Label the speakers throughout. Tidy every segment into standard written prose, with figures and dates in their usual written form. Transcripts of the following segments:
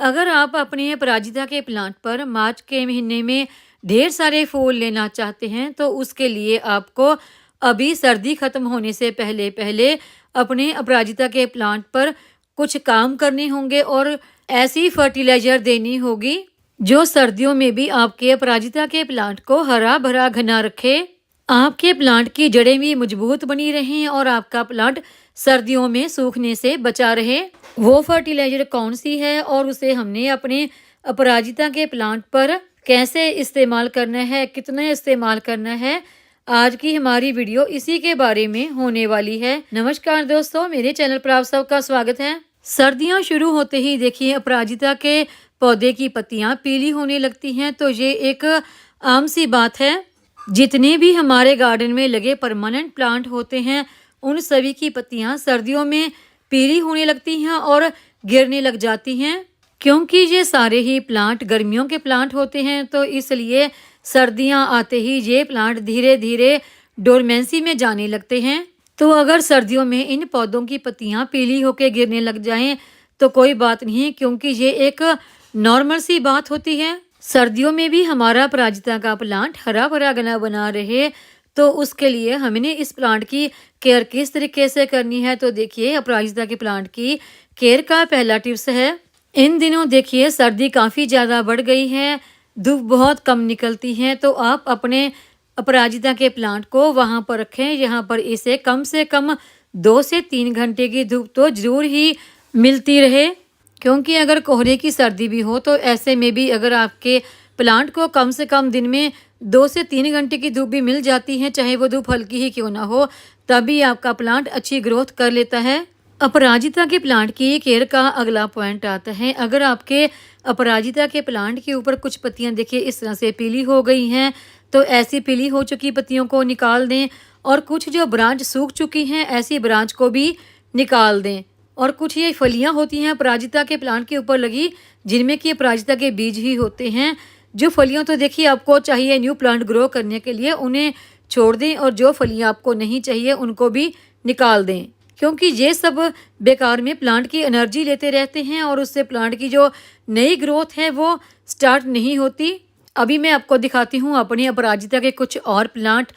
Speaker 1: अगर आप अपने अपराजिता के प्लांट पर मार्च के महीने में ढेर सारे फूल लेना चाहते हैं तो उसके लिए आपको अभी सर्दी खत्म होने से पहले पहले अपने अपराजिता के प्लांट पर कुछ काम करने होंगे और ऐसी फर्टिलाइजर देनी होगी जो सर्दियों में भी आपके अपराजिता के प्लांट को हरा भरा घना रखे, आपके प्लांट की जड़ें भी मजबूत बनी रहें और आपका प्लांट सर्दियों में सूखने से बचा रहे। वो फर्टिलाइजर कौन सी है और उसे हमने अपने अपराजिता के प्लांट पर कैसे इस्तेमाल करना है, कितना इस्तेमाल करना है, आज की हमारी वीडियो इसी के बारे में होने वाली है। नमस्कार दोस्तों, मेरे चैनल पर आप सबका स्वागत है। सर्दियां शुरू होते ही देखिए अपराजिता के पौधे की पत्तियां पीली होने लगती हैं, तो ये एक आम सी बात है। जितने भी हमारे गार्डन में लगे परमानेंट प्लांट होते हैं उन सभी की पत्तियां सर्दियों में पीली होने लगती हैं और गिरने लग जाती हैं, क्योंकि ये सारे ही प्लांट गर्मियों के प्लांट होते हैं। तो इसलिए सर्दियां आते ही ये प्लांट धीरे धीरे डोरमेंसी में जाने लगते हैं। तो अगर सर्दियों में इन पौधों की पत्तियां पीली होकर गिरने लग जाएं तो कोई बात नहीं, क्योंकि ये एक नॉर्मल सी बात होती है। सर्दियों में भी हमारा अपराजिता का प्लांट हरा भरा घना बना रहे तो उसके लिए हमने इस प्लांट की केयर किस तरीके से करनी है। तो देखिए अपराजिता के प्लांट की केयर का पहला टिप्स है, इन दिनों देखिए सर्दी काफ़ी ज़्यादा बढ़ गई है, धूप बहुत कम निकलती है, तो आप अपने अपराजिता के प्लांट को वहाँ पर रखें जहाँ पर इसे कम से कम 2 से 3 घंटे की धूप तो ज़रूर ही मिलती रहे। क्योंकि अगर कोहरे की सर्दी भी हो तो ऐसे में भी अगर आपके प्लांट को कम से कम दिन में 2 से 3 घंटे की धूप भी मिल जाती है, चाहे वो धूप हल्की ही क्यों ना हो, तभी आपका प्लांट अच्छी ग्रोथ कर लेता है। अपराजिता के प्लांट की केयर का अगला पॉइंट आता है, अगर आपके अपराजिता के प्लांट के ऊपर कुछ पत्तियां देखिए इस तरह से पीली हो गई हैं तो ऐसी पीली हो चुकी पत्तियों को निकाल दें, और कुछ जो ब्रांच सूख चुकी हैं ऐसी ब्रांच को भी निकाल दें। और कुछ ये फलियां होती हैं अपराजिता के प्लांट के ऊपर लगी जिनमें कि अपराजिता के बीज ही होते हैं, जो फलियां तो देखिए आपको चाहिए न्यू प्लांट ग्रो करने के लिए उन्हें छोड़ दें, और जो फलियां आपको नहीं चाहिए उनको भी निकाल दें, क्योंकि ये सब बेकार में प्लांट की एनर्जी लेते रहते हैं और उससे प्लांट की जो नई ग्रोथ है वो स्टार्ट नहीं होती। अभी मैं आपको दिखाती हूँ अपने अपराजिता के कुछ और प्लांट।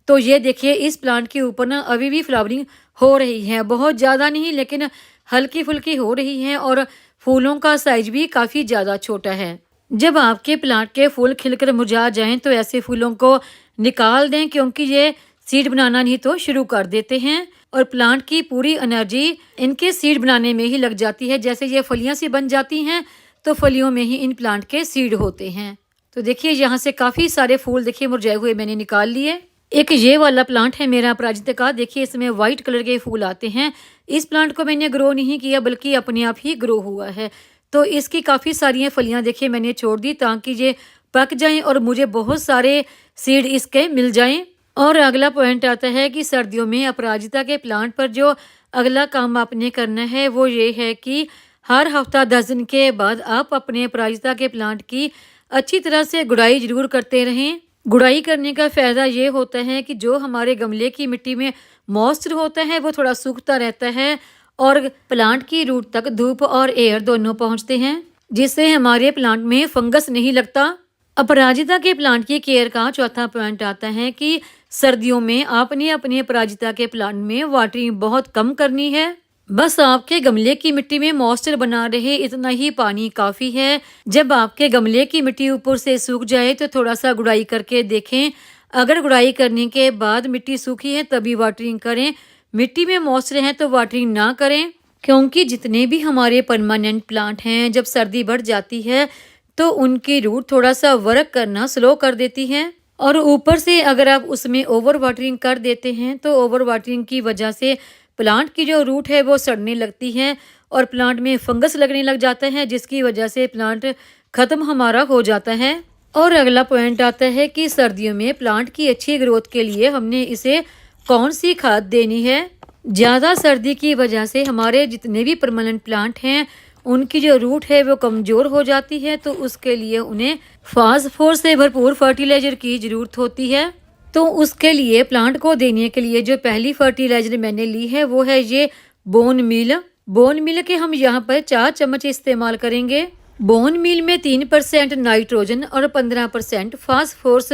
Speaker 1: तो ये देखिए इस प्लांट के ऊपर ना अभी भी फ्लावरिंग हो रही है, बहुत ज़्यादा नहीं लेकिन हल्की फुल्की हो रही है, और फूलों का साइज भी काफ़ी ज़्यादा छोटा है। जब आपके प्लांट के फूल खिलकर मुरझा जाएं तो ऐसे फूलों को निकाल दें, क्योंकि ये सीड बनाना नहीं तो शुरू कर देते हैं और प्लांट की पूरी एनर्जी इनके सीड बनाने में ही लग जाती है। जैसे ये फलियां सी बन जाती हैं तो फलियों में ही इन प्लांट के सीड होते हैं। तो देखिए यहाँ से काफ़ी सारे फूल देखिए मुरझाए हुए मैंने निकाल लिए। एक ये वाला प्लांट है मेरा अपराजिता का, देखिए इसमें वाइट कलर के फूल आते हैं। इस प्लांट को मैंने ग्रो नहीं किया बल्कि अपने आप ही ग्रो हुआ है, तो इसकी काफ़ी सारी फलियां देखिए मैंने छोड़ दी ताकि ये पक जाएं और मुझे बहुत सारे सीड इसके मिल जाएं। और अगला पॉइंट आता है कि सर्दियों में अपराजिता के प्लांट पर जो अगला काम आपने करना है वो ये है कि हर हफ्ता 10 दिन के बाद आप अपने अपराजिता के प्लांट की अच्छी तरह से गुड़ाई जरूर करते रहें। गुड़ाई करने का फ़ायदा ये होता है कि जो हमारे गमले की मिट्टी में मॉइस्चर होता है वो थोड़ा सूखता रहता है और प्लांट की रूट तक धूप और एयर दोनों पहुंचते हैं, जिससे हमारे प्लांट में फंगस नहीं लगता। अपराजिता के प्लांट की केयर का चौथा पॉइंट आता है कि सर्दियों में आपने अपने अपराजिता के प्लांट में वाटरिंग बहुत कम करनी है। बस आपके गमले की मिट्टी में मॉइस्चर बना रहे इतना ही पानी काफ़ी है। जब आपके गमले की मिट्टी ऊपर से सूख जाए तो थोड़ा सा गुड़ाई करके देखें। अगर गुड़ाई करने के बाद मिट्टी सूखी है तभी वाटरिंग करें, मिट्टी में मॉइस्चर है तो वाटरिंग ना करें, क्योंकि जितने भी हमारे परमानेंट प्लांट हैं जब सर्दी बढ़ जाती है तो उनकी रूट थोड़ा सा वर्क करना स्लो कर देती है, और ऊपर से अगर आप उसमें ओवर वाटरिंग कर देते हैं तो ओवर वाटरिंग की वजह से प्लांट की जो रूट है वो सड़ने लगती है और प्लांट में फंगस लगने लग जाता है, जिसकी वजह से प्लांट ख़त्म हमारा हो जाता है। और अगला पॉइंट आता है कि सर्दियों में प्लांट की अच्छी ग्रोथ के लिए हमने इसे कौन सी खाद देनी है। ज़्यादा सर्दी की वजह से हमारे जितने भी परमानेंट प्लांट हैं उनकी जो रूट है वो कमज़ोर हो जाती है, तो उसके लिए उन्हें फास्फोरस से भरपूर फर्टिलाइज़र की ज़रूरत होती है। तो उसके लिए प्लांट को देने के लिए जो पहली फर्टिलाइजर मैंने ली है वो है ये बोन मिल। बोन मिल के हम यहाँ पर 4 चम्मच इस्तेमाल करेंगे। बोन मील में 3% नाइट्रोजन और 15% फास्फोरस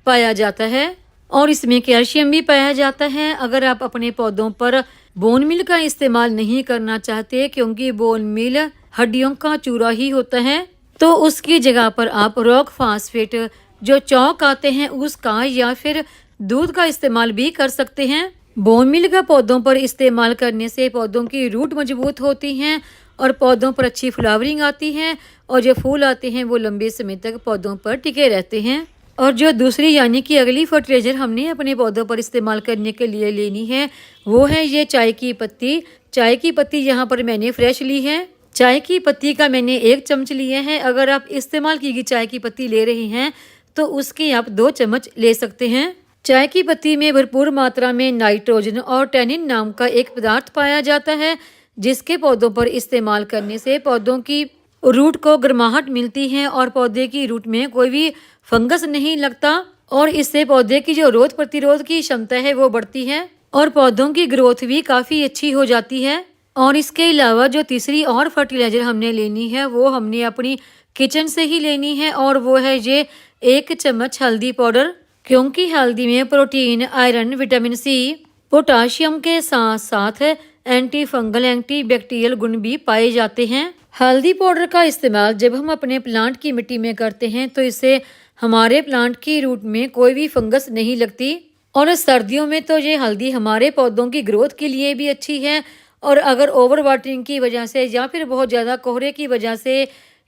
Speaker 1: पाया जाता है और इसमें कैल्शियम भी पाया जाता है। अगर आप अपने पौधों पर बोन मील का इस्तेमाल नहीं करना चाहते क्योंकि बोन मील हड्डियों का चूरा ही होता है, तो उसकी जगह पर आप रॉक फास्फेट जो चौक आते हैं उसका या फिर दूध का इस्तेमाल भी कर सकते हैं। बोन मील का पौधों पर इस्तेमाल करने से पौधों की रूट मजबूत होती हैं और पौधों पर अच्छी फ्लावरिंग आती है और जो फूल आते हैं वो लंबे समय तक पौधों पर टिके रहते हैं। और जो दूसरी यानी कि अगली फर्टिलाइज़र हमने अपने पौधों पर इस्तेमाल करने के लिए लेनी है वो है ये चाय की पत्ती। चाय की पत्ती यहाँ पर मैंने फ्रेश ली है। चाय की पत्ती का मैंने 1 चम्मच लिया है। अगर आप इस्तेमाल की गई चाय की पत्ती ले रहे हैं तो उसके आप 2 चम्मच ले सकते हैं। चाय की पत्ती में भरपूर मात्रा में नाइट्रोजन और टैनिन नाम का एक पदार्थ पाया जाता है जिसके पौधों पर इस्तेमाल करने से पौधों की रूट को गर्माहट मिलती है और पौधे की रूट में कोई भी फंगस नहीं लगता और इससे पौधे की जो रोग प्रतिरोध की क्षमता है वो बढ़ती है और पौधों की ग्रोथ भी काफ़ी अच्छी हो जाती है। और इसके अलावा जो तीसरी और फर्टिलाइज़र हमने लेनी है वो हमने अपनी किचन से ही लेनी है और वो है ये 1 चम्मच हल्दी पाउडर, क्योंकि हल्दी में protein, iron, vitamin C, potassium के साथ साथ एंटी फंगल, एंटी बैक्टीरियल गुण भी पाए जाते हैं। हल्दी पाउडर का इस्तेमाल जब हम अपने प्लांट की मिट्टी में करते हैं तो इससे हमारे प्लांट की रूट में कोई भी फंगस नहीं लगती और सर्दियों में तो ये हल्दी हमारे पौधों की ग्रोथ के लिए भी अच्छी है। और अगर ओवर वाटरिंग की वजह से या फिर बहुत ज़्यादा कोहरे की वजह से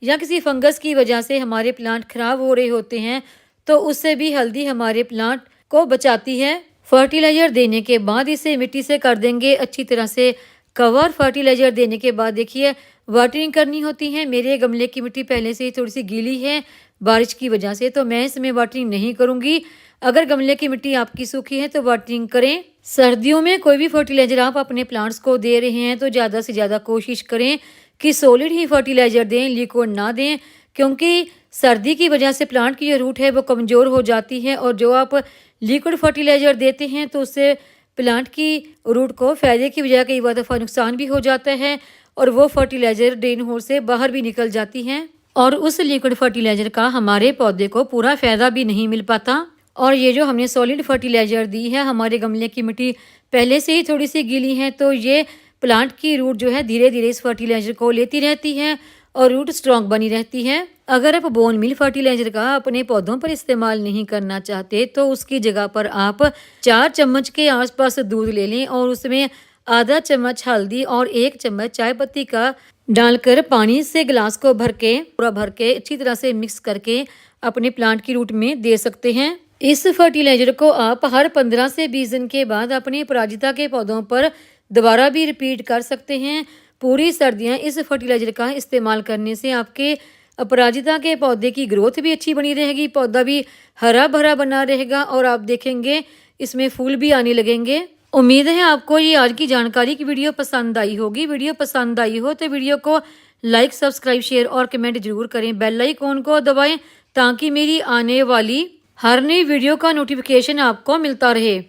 Speaker 1: या किसी फंगस की वजह से हमारे प्लांट खराब हो रहे होते हैं तो उससे भी हल्दी हमारे प्लांट को बचाती है। फर्टिलाइज़र देने के बाद इसे मिट्टी से कर देंगे अच्छी तरह से कवर। फर्टिलाइज़र देने के बाद देखिए वाटरिंग करनी होती है। मेरे गमले की मिट्टी पहले से ही थोड़ी सी गीली है बारिश की वजह से, तो मैं इसमें वाटरिंग नहीं करूँगी। अगर गमले की मिट्टी आपकी सूखी है तो वाटरिंग करें। सर्दियों में कोई भी फर्टिलाइज़र आप अपने प्लांट्स को दे रहे हैं तो ज़्यादा से ज़्यादा कोशिश करें कि सॉलिड ही फर्टिलाइज़र दें, लिक्विड ना दें, क्योंकि सर्दी की वजह से प्लांट की जो रूट है वो कमज़ोर हो जाती है और जो आप लिक्विड फर्टिलाइज़र देते हैं तो उससे प्लांट की रूट को फ़ायदे की बजाय कई दफ़ा नुकसान भी हो जाता है और वो फर्टिलाइज़र ड्रेन होल से बाहर भी निकल जाती हैं और उस लिक्विड फर्टिलाइज़र का हमारे पौधे को पूरा फ़ायदा भी नहीं मिल पाता। और ये जो हमने सॉलिड फर्टिलाइज़र दी है, हमारे गमले की मिट्टी पहले से ही थोड़ी सी गीली है तो ये प्लांट की रूट जो है धीरे धीरे इस फर्टिलाइज़र को लेती रहती है और रूट स्ट्रॉन्ग बनी रहती है। अगर आप बोन मील फर्टिलाइज़र का अपने पौधों पर इस्तेमाल नहीं करना चाहते तो उसकी जगह पर आप 4 चम्मच के आसपास दूध ले लें और उसमें आधा चम्मच हल्दी और 1 चम्मच चाय पत्ती का डालकर पानी से गिलास को पूरा भर के अच्छी तरह से मिक्स करके अपने प्लांट की रूट में दे सकते हैं। इस फर्टिलाइज़र को आप हर 15 से 20 दिन के बाद अपने अपराजिता के पौधों पर दोबारा भी रिपीट कर सकते हैं। पूरी सर्दियाँ इस फर्टिलाइज़र का इस्तेमाल करने से आपके अपराजिता के पौधे की ग्रोथ भी अच्छी बनी रहेगी, पौधा भी हरा भरा बना रहेगा और आप देखेंगे इसमें फूल भी आने लगेंगे। उम्मीद है आपको ये आज की जानकारी की वीडियो पसंद आई होगी। वीडियो पसंद आई हो तो वीडियो को लाइक, सब्सक्राइब, शेयर और कमेंट जरूर करें। बेल आइकॉन को दबाएं ताकि मेरी आने वाली हर नई वीडियो का नोटिफिकेशन आपको मिलता रहे।